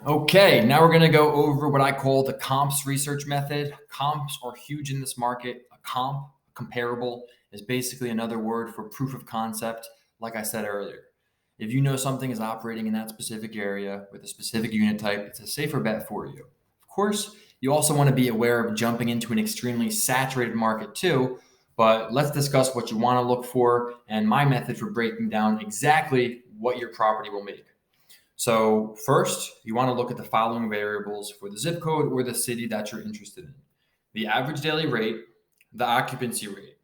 Okay, now we're going to go over what I call the comps research method. Comps are huge in this market. A comp, comparable, is basically another word for proof of concept, like I said earlier. If you know something is operating in that specific area with a specific unit type, it's a safer bet for you. Of course, you also want to be aware of jumping into an extremely saturated market too, but let's discuss what you want to look for and my method for breaking down exactly what your property will make. So first, you want to look at the following variables for the zip code or the city that you're interested in. The average daily rate, the occupancy rate.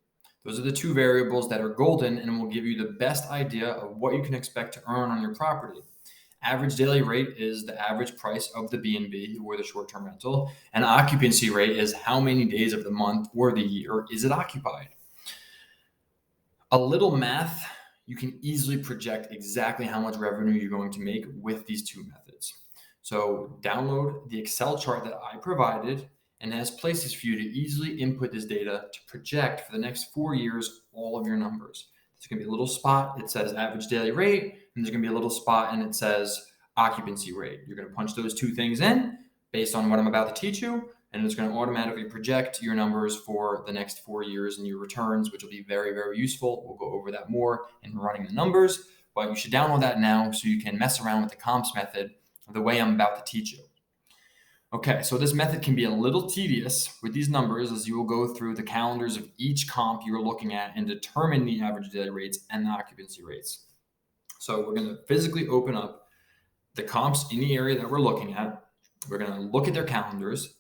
Those are the two variables that are golden and will give you the best idea of what you can expect to earn on your property. Average daily rate is the average price of the B&B or the short-term rental, and occupancy rate is how many days of the month or the year is it occupied. A little math, you can easily project exactly how much revenue you're going to make with these two methods. So download the Excel chart that I provided and it has places for you to easily input this data to project for the next 4 years all of your numbers. There's going to be a little spot, it says average daily rate, and there's going to be a little spot and it says occupancy rate. You're going to punch those two things in based on what I'm about to teach you, and it's going to automatically project your numbers for the next 4 years and your returns, which will be very, very useful. We'll go over that more in running the numbers, but you should download that now so you can mess around with the comps method the way I'm about to teach you. Okay, so this method can be a little tedious with these numbers as you will go through the calendars of each comp you're looking at and determine the average daily rates and the occupancy rates. So we're going to physically open up the comps in the area that we're looking at. We're going to look at their calendars,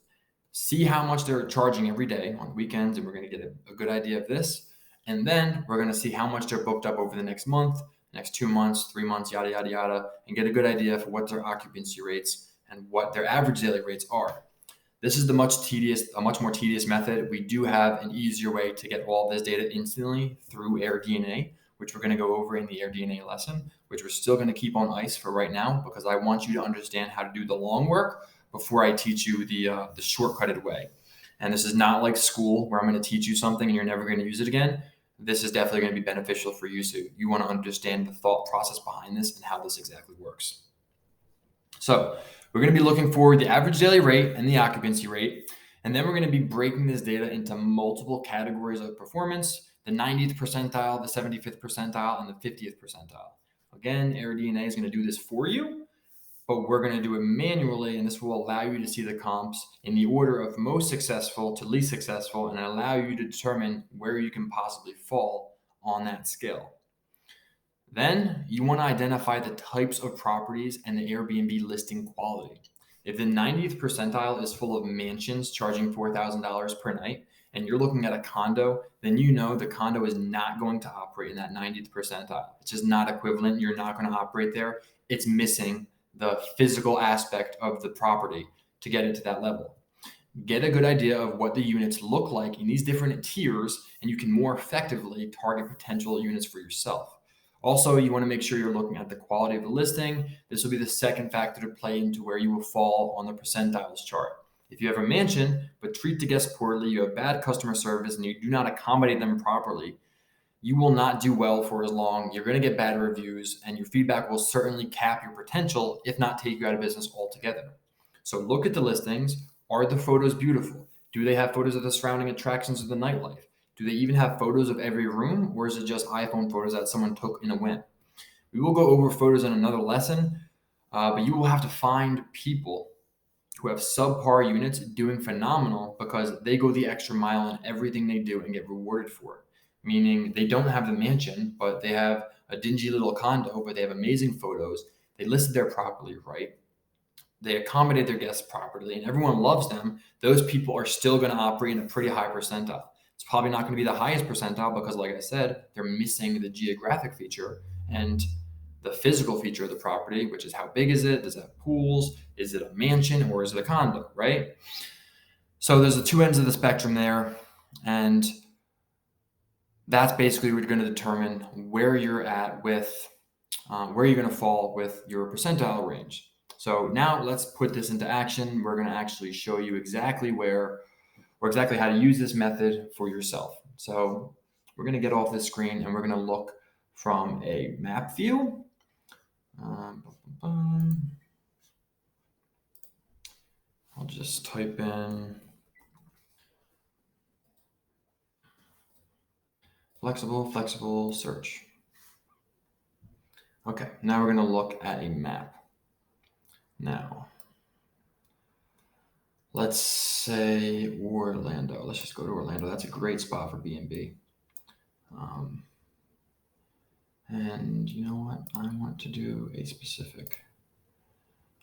see how much they're charging every day on weekends, and we're going to get a good idea of this. And then we're going to see how much they're booked up over the next month, next 2 months, 3 months, yada, yada, yada, and get a good idea for what their occupancy rates and what their average daily rates are. This is a much more tedious method. We do have an easier way to get all this data instantly through AirDNA, which we're going to go over in the AirDNA lesson, which we're still going to keep on ice for right now because I want you to understand how to do the long work before I teach you the shortcutted way. And this is not like school where I'm going to teach you something and you're never going to use it again. This is definitely going to be beneficial for you. So you want to understand the thought process behind this and how this exactly works. So we're going to be looking for the average daily rate and the occupancy rate. And then we're going to be breaking this data into multiple categories of performance, the 90th percentile, the 75th percentile, and the 50th percentile. Again, AirDNA is going to do this for you, but we're going to do it manually, and this will allow you to see the comps in the order of most successful to least successful and allow you to determine where you can possibly fall on that scale. Then you want to identify the types of properties and the Airbnb listing quality. If the 90th percentile is full of mansions charging $4,000 per night, and you're looking at a condo, then you know the condo is not going to operate in that 90th percentile. It's just not equivalent. You're not going to operate there. It's missing the physical aspect of the property to get it to that level. Get a good idea of what the units look like in these different tiers, and you can more effectively target potential units for yourself. Also, you want to make sure you're looking at the quality of the listing. This will be the second factor to play into where you will fall on the percentiles chart. If you have a mansion, but treat the guests poorly, you have bad customer service, and you do not accommodate them properly, you will not do well for as long. You're going to get bad reviews, and your feedback will certainly cap your potential, if not take you out of business altogether. So look at the listings. Are the photos beautiful? Do they have photos of the surrounding attractions of the nightlife? Do they even have photos of every room, or is it just iPhone photos that someone took in a whim? We will go over photos in another lesson, but you will have to find people who have subpar units doing phenomenal because they go the extra mile in everything they do and get rewarded for it. Meaning they don't have the mansion, but they have a dingy little condo, but they have amazing photos. They listed there properly, right? They accommodate their guests properly, and everyone loves them. Those people are still going to operate in a pretty high percentile. It's probably not going to be the highest percentile because, like I said, they're missing the geographic feature and the physical feature of the property, which is how big is it? Does it have pools? Is it a mansion or is it a condo, right? So there's the two ends of the spectrum there. And that's basically what you're going to determine where you're at with, where you're going to fall with your percentile range. So now let's put this into action. We're going to actually show you exactly where or exactly how to use this method for yourself. So we're going to get off this screen and we're going to look from a map view. just type in flexible search. Okay, now we're going to look at a map. Now, let's say Orlando. Let's just go to Orlando. That's a great spot for B&B. And you know what? I want to do a specific.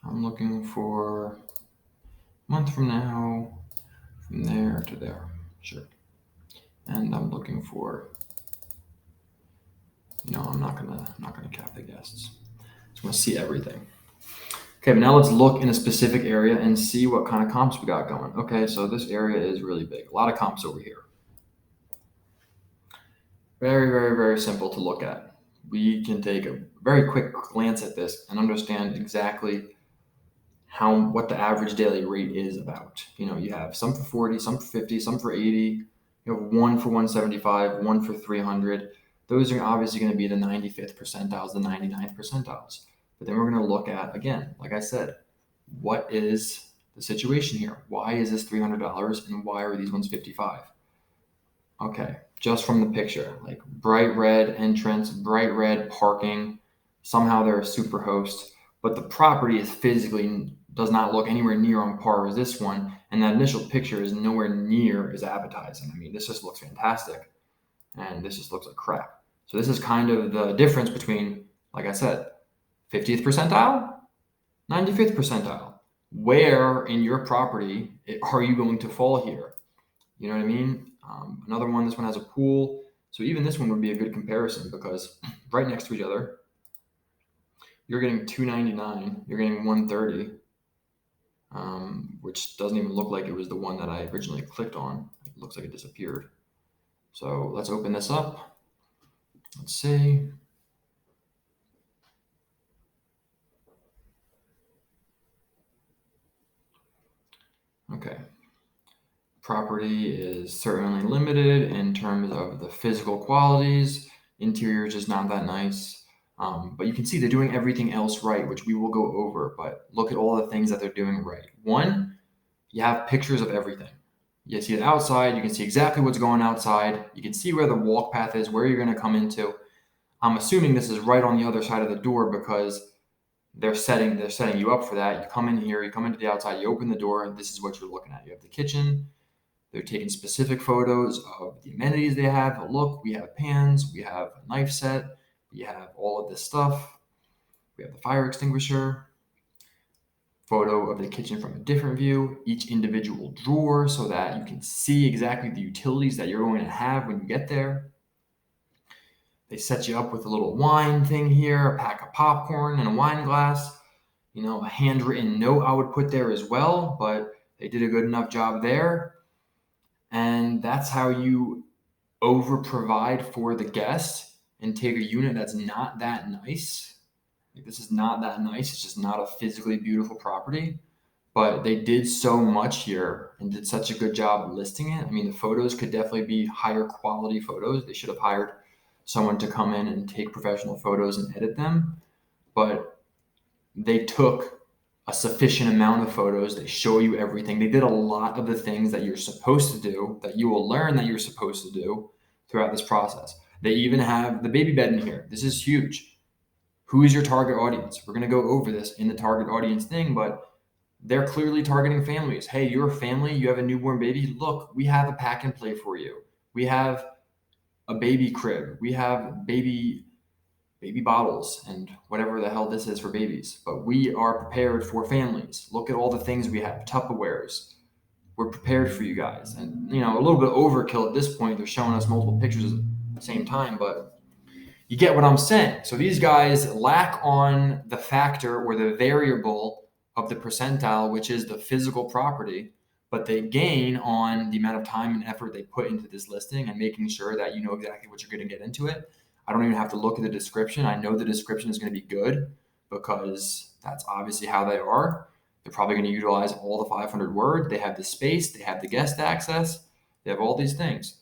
I'm looking for a month from now, from there to there. Sure. And I'm looking for, I'm not gonna cap the guests. Just want to see everything. Okay, but now let's look in a specific area and see what kind of comps we got going. Okay, so this area is really big. A lot of comps over here. Very, very, very simple to look at. We can take a very quick glance at this and understand exactly what the average daily rate is about. You have some for 40, some for 50, some for 80. You have one for 175, one for 300. Those are obviously going to be the 95th percentiles, the 99th percentiles. But then we're going to look at, again, like I said, what is the situation here? Why is this $300 and why are these ones 55? Okay, just from the picture, like bright red entrance, bright red parking. Somehow they're a super host, but the property is physically does not look anywhere near on par as this one, and that initial picture is nowhere near as appetizing. I mean, this just looks fantastic, and this just looks like crap. So this is kind of the difference between, like I said, 50th percentile, 95th percentile. Where in your property are you going to fall here? You know what I mean? Another one, this one has a pool. So even this one would be a good comparison because right next to each other, you're getting $299, you're getting $130, which doesn't even look like it was the one that I originally clicked on. It looks like it disappeared. So let's open this up. Let's see. Okay. Property is certainly limited in terms of the physical qualities. Interior is just not that nice. But you can see they're doing everything else right, which we will go over. But look at all the things that they're doing right. One, you have pictures of everything. You see it outside. You can see exactly what's going outside. You can see where the walk path is, where you're going to come into. I'm assuming this is right on the other side of the door because they're setting you up for that. You come in here, you come into the outside, you open the door, and this is what you're looking at. You have the kitchen. They're taking specific photos of the amenities they have. Look, we have pans, we have a knife set, we have all of this stuff. We have the fire extinguisher, photo of the kitchen from a different view, each individual drawer so that you can see exactly the utilities that you're going to have when you get there. They set you up with a little wine thing here, a pack of popcorn and a wine glass. A handwritten note I would put there as well, but they did a good enough job there. And that's how you over provide for the guest and take a unit that's not that nice. Like, this is not that nice. It's just not a physically beautiful property. But they did so much here and did such a good job listing it. I mean, the photos could definitely be higher quality photos. They should have hired someone to come in and take professional photos and edit them. But they took a sufficient amount of photos. They show you everything. They did a lot of the things that you're supposed to do, that you will learn that you're supposed to do throughout this process. They even have the baby bed in here. This is huge. Who is your target audience? We're going to go over this in the target audience thing, but they're clearly targeting families. Hey, you're a family, you have a newborn baby. Look, we have a pack and play for you. We have a baby crib. We have baby bottles and whatever the hell this is for babies. But we are prepared for families. Look at all the things we have, Tupperwares. We're prepared for you guys. And, a little bit overkill at this point. They're showing us multiple pictures at the same time, but you get what I'm saying. So these guys lack on the factor or the variable of the percentile, which is the physical property, but they gain on the amount of time and effort they put into this listing and making sure that you know exactly what you're going to get into it. I don't even have to look at the description. I know the description is going to be good because that's obviously how they are. They're probably going to utilize all the 500 words. They have the space. They have the guest access. They have all these things.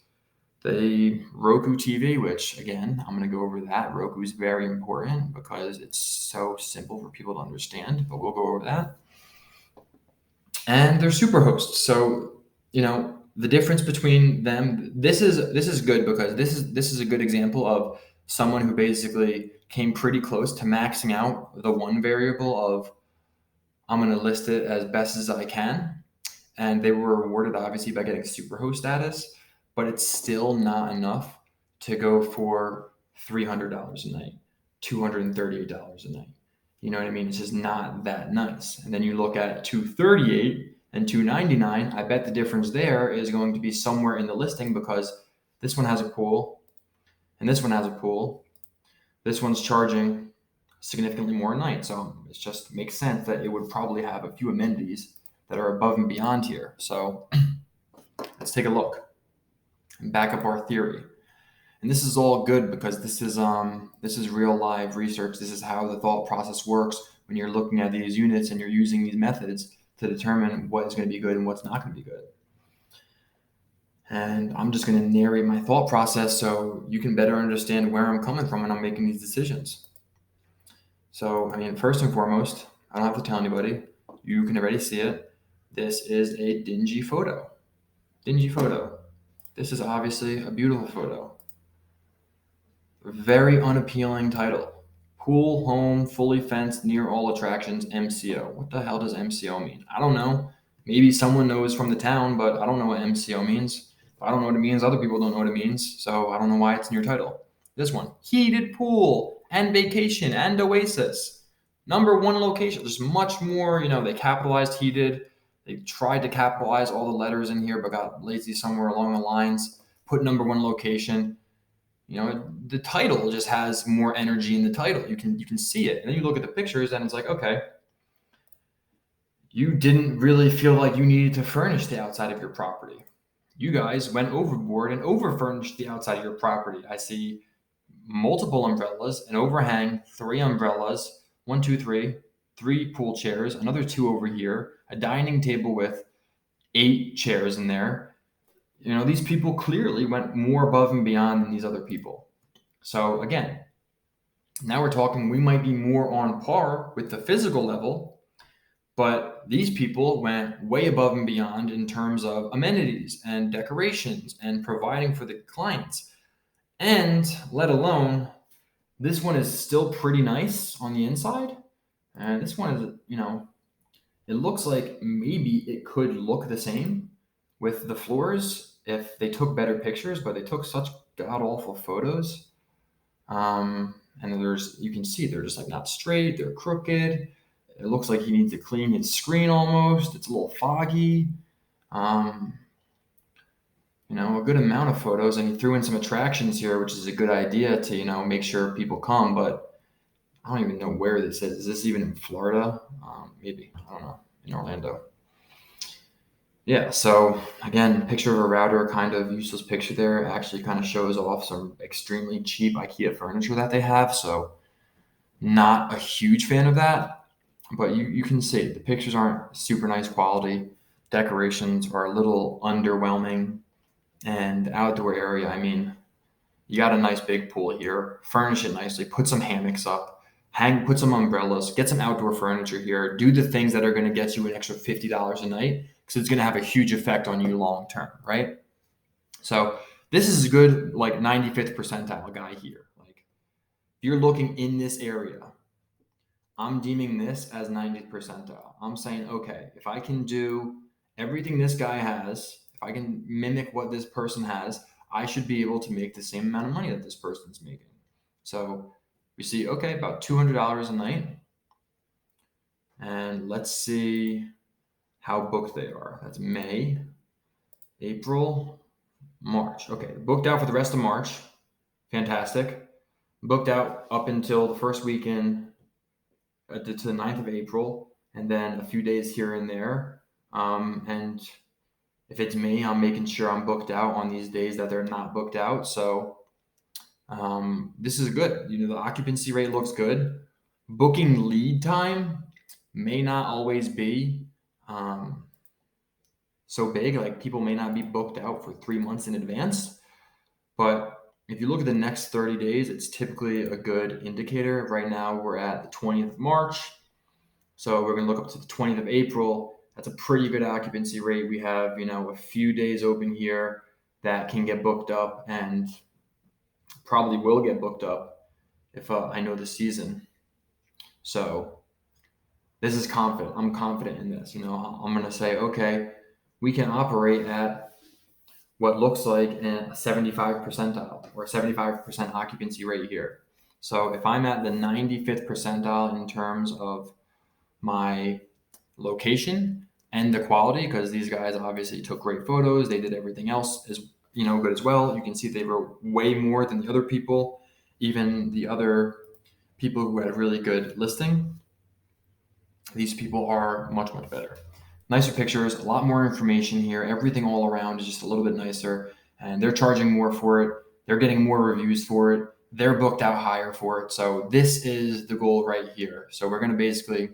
The Roku TV, which again, I'm going to go over that. Roku is very important because it's so simple for people to understand, but we'll go over that. and they're super hosts. So, the difference between them, this is good because this is a good example of someone who basically came pretty close to maxing out the one variable of I'm going to list it as best as I can, and they were rewarded obviously by getting superhost status, but it's still not enough to go for $300 a night, $238 a night. You know what I mean? It's just not that nice. And then you look at 238 and 299. I bet the difference there is going to be somewhere in the listing because this one has a pool and this one has a pool. This one's charging significantly more a night. So it just makes sense that it would probably have a few amenities that are above and beyond here. So let's take a look and back up our theory. And this is all good because this is real live research. This is how the thought process works when you're looking at these units and you're using these methods to determine what is going to be good and what's not going to be good. And I'm just going to narrate my thought process so you can better understand where I'm coming from when I'm making these decisions. So, first and foremost, I don't have to tell anybody. You can already see it. This is a dingy photo. Dingy photo. This is obviously a beautiful photo. Very unappealing title. Pool, home, fully fenced, near all attractions, MCO. What the hell does MCO mean? I don't know. Maybe someone knows from the town, but I don't know what MCO means. If I don't know what it means, other people don't know what it means. So I don't know why it's in your title. This one, heated pool and vacation and oasis. Number one location. There's much more, they capitalized heated. They tried to capitalize all the letters in here, but got lazy somewhere along the lines. Put number one location. The title just has more energy in the title. You can see it. And then you look at the pictures and it's like, okay, you didn't really feel like you needed to furnish the outside of your property. You guys went overboard and over furnished the outside of your property. I see multiple umbrellas, an overhang, 3 umbrellas, 1, 2, 3, 3 pool chairs, another 2 over here, a dining table with 8 chairs in there. These people clearly went more above and beyond than these other people. So again, now we're talking, we might be more on par with the physical level, but these people went way above and beyond in terms of amenities and decorations and providing for the clients. And let alone, this one is still pretty nice on the inside. And this one is, it looks like maybe it could look the same with the floors if they took better pictures, but they took such god awful photos. And you can see they're just like not straight, they're crooked. It looks like he needs to clean his screen almost. It's a little foggy. A good amount of photos, and he threw in some attractions here, which is a good idea to, make sure people come, but I don't even know where this is. Is this even in Florida? Maybe, I don't know, in Orlando. Yeah, so again, picture of a router, kind of useless picture there. Actually kind of shows off some extremely cheap IKEA furniture that they have. So not a huge fan of that, but you can see the pictures aren't super nice quality. Decorations are a little underwhelming. And the outdoor area, you got a nice big pool here. Furnish it nicely. Put some hammocks up. Put some umbrellas. Get some outdoor furniture here. Do the things that are going to get you an extra $50 a night, because it's going to have a huge effect on you long term, right? So this is a good 95th percentile guy here. If you're looking in this area, I'm deeming this as 90th percentile. I'm saying, okay, if I can do everything this guy has, if I can mimic what this person has, I should be able to make the same amount of money that this person's making. So we see, okay, about $200 a night. And let's see how booked they are. That's May, April, March. Okay, booked out for the rest of March. Fantastic. Booked out up until the first weekend to the 9th of April, and then a few days here and there. And if it's me, I'm making sure I'm booked out on these days that they're not booked out. So this is good. The occupancy rate looks good. Booking lead time may not always be so big. People may not be booked out for 3 months in advance. But if you look at the next 30 days, it's typically a good indicator. Right now, we're at the 20th of March. So we're going to look up to the 20th of April. that's a pretty good occupancy rate. We have, a few days open here that can get booked up and probably will get booked up if I know the season. So this is confident. I'm confident in this. I'm going to say, okay, we can operate at what looks like a 75 percentile or 75% occupancy rate here. So if I'm at the 95th percentile in terms of my location and the quality, because these guys obviously took great photos, they did everything else as good as well. You can see they wrote way more than the other people, even the other people who had a really good listing. These people are much, much better. Nicer pictures, a lot more information here. Everything all around is just a little bit nicer, and they're charging more for it. They're getting more reviews for it. They're booked out higher for it. So this is the goal right here. So we're going to basically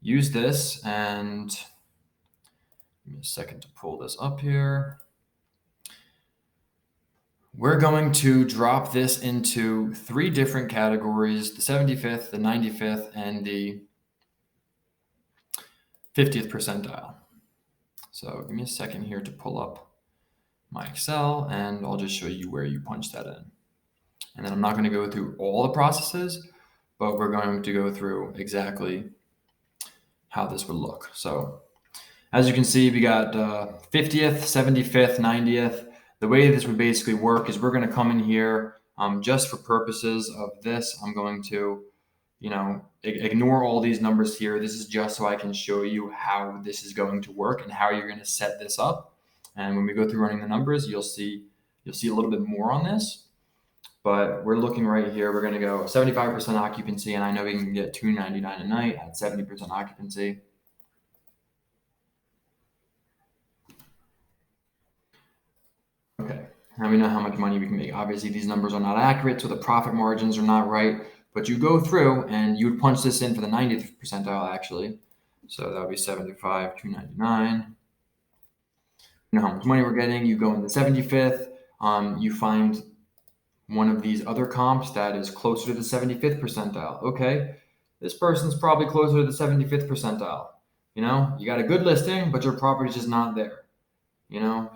use this, and give me a second to pull this up here. We're going to drop this into 3 different categories: the 75th, the 95th, and the 50th percentile. So give me a second here to pull up my Excel, and I'll just show you where you punch that in. And then I'm not going to go through all the processes, but we're going to go through exactly how this would look. So as you can see, we got 50th, 75th, 90th. The way this would basically work is we're going to come in here just for purposes of this. I'm going to, ignore all these numbers here. This is just so I can show you how this is going to work and how you're going to set this up. And when we go through running the numbers, you'll see a little bit more on this. But we're looking right here. We're going to go 75% occupancy, and I know we can get $299 a night at 70% occupancy. Okay, now we know how much money we can make. Obviously, these numbers are not accurate, so the profit margins are not right. But you go through and you would punch this in for the 90th percentile, actually. So that would be 75, $299. You know how much money we're getting. You go in the 75th. You find one of these other comps that is closer to the 75th percentile. Okay, this person's probably closer to the 75th percentile. You got a good listing, but your property's just not there.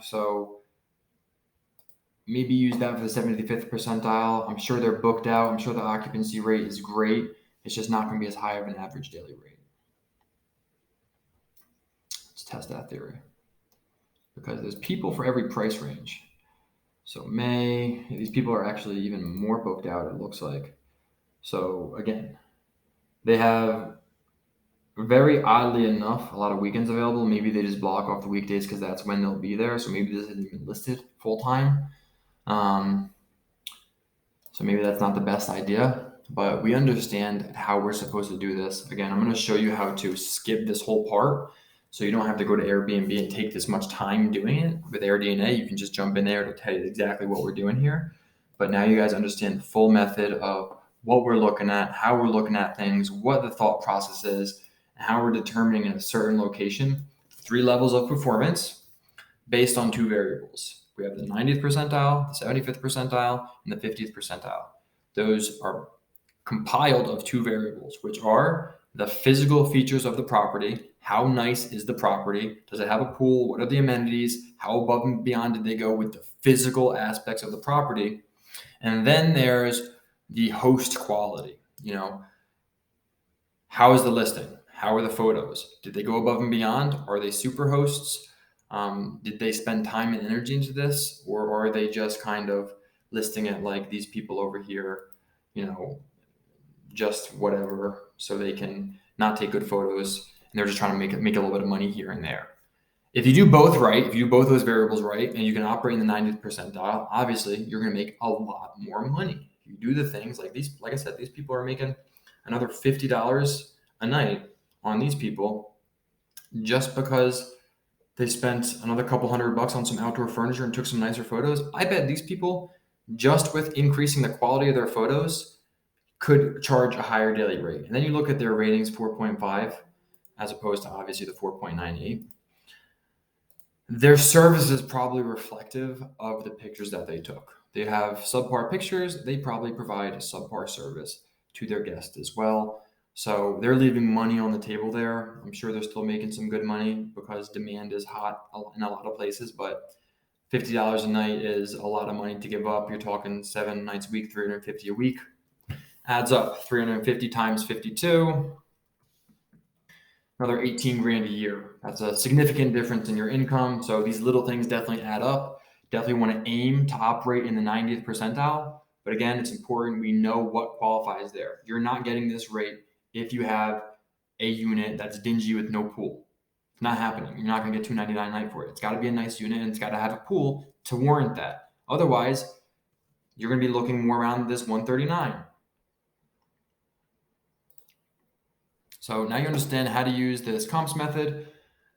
So maybe use that for the 75th percentile. I'm sure they're booked out. I'm sure the occupancy rate is great. It's just not going to be as high of an average daily rate. Let's test that theory. Because there's people for every price range. So May, these people are actually even more booked out, it looks like. So again, they have, very oddly enough, a lot of weekends available. Maybe they just block off the weekdays because that's when they'll be there. So maybe this isn't even listed full time. So maybe that's not the best idea, but we understand how we're supposed to do this. Again, I'm going to show you how to skip this whole part so you don't have to go to Airbnb and take this much time doing it. With AirDNA, you can just jump in there to tell you exactly what we're doing here. But now you guys understand the full method of what we're looking at, how we're looking at things, what the thought process is, and how we're determining in a certain location 3 levels of performance based on 2 variables. We have the 90th percentile, the 75th percentile, and the 50th percentile. Those are compiled of 2 variables, which are the physical features of the property. How nice is the property? Does it have a pool? What are the amenities? How above and beyond did they go with the physical aspects of the property? And then there's the host quality. How is the listing? How are the photos? Did they go above and beyond? Are they super hosts? Did they spend time and energy into this, or are they just kind of listing it like these people over here, just whatever, so they can not take good photos, and they're just trying to make a little bit of money here and there. If you do both right, if you do both those variables right, and you can operate in the 90th percentile, obviously you're going to make a lot more money. If you do the things like these, like I said, these people are making another $50 a night on these people just because they spent another couple $100 on some outdoor furniture and took some nicer photos. I bet these people, just with increasing the quality of their photos, could charge a higher daily rate. And then you look at their ratings, 4.5, as opposed to obviously the 4.98. Their service is probably reflective of the pictures that they took. They have subpar pictures. They probably provide a subpar service to their guests as well. So they're leaving money on the table there. I'm sure they're still making some good money because demand is hot in a lot of places, but $50 a night is a lot of money to give up. You're talking 7 nights a week, 350 a week. Adds up 350 times 52, another 18 grand a year. That's a significant difference in your income. So these little things definitely add up. Definitely want to aim to operate in the 90th percentile. But again, it's important we know what qualifies there. You're not getting this rate if you have a unit that's dingy with no pool. It's not happening. You're not going to get $299 a night for it. It's got to be a nice unit and it's got to have a pool to warrant that. Otherwise, you're going to be looking more around this 139. So now you understand how to use this comps method.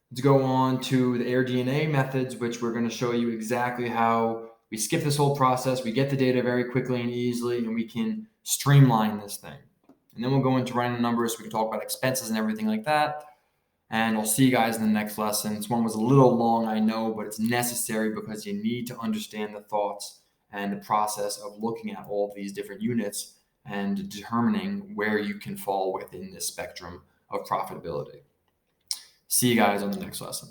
Let's go on to the AirDNA methods, which we're going to show you exactly how we skip this whole process. We get the data very quickly and easily, and we can streamline this thing. And then we'll go into running the numbers. So we can talk about expenses and everything like that. And I'll see you guys in the next lesson. This one was a little long, I know, but it's necessary because you need to understand the thoughts and the process of looking at all of these different units and determining where you can fall within this spectrum of profitability. See you guys on the next lesson.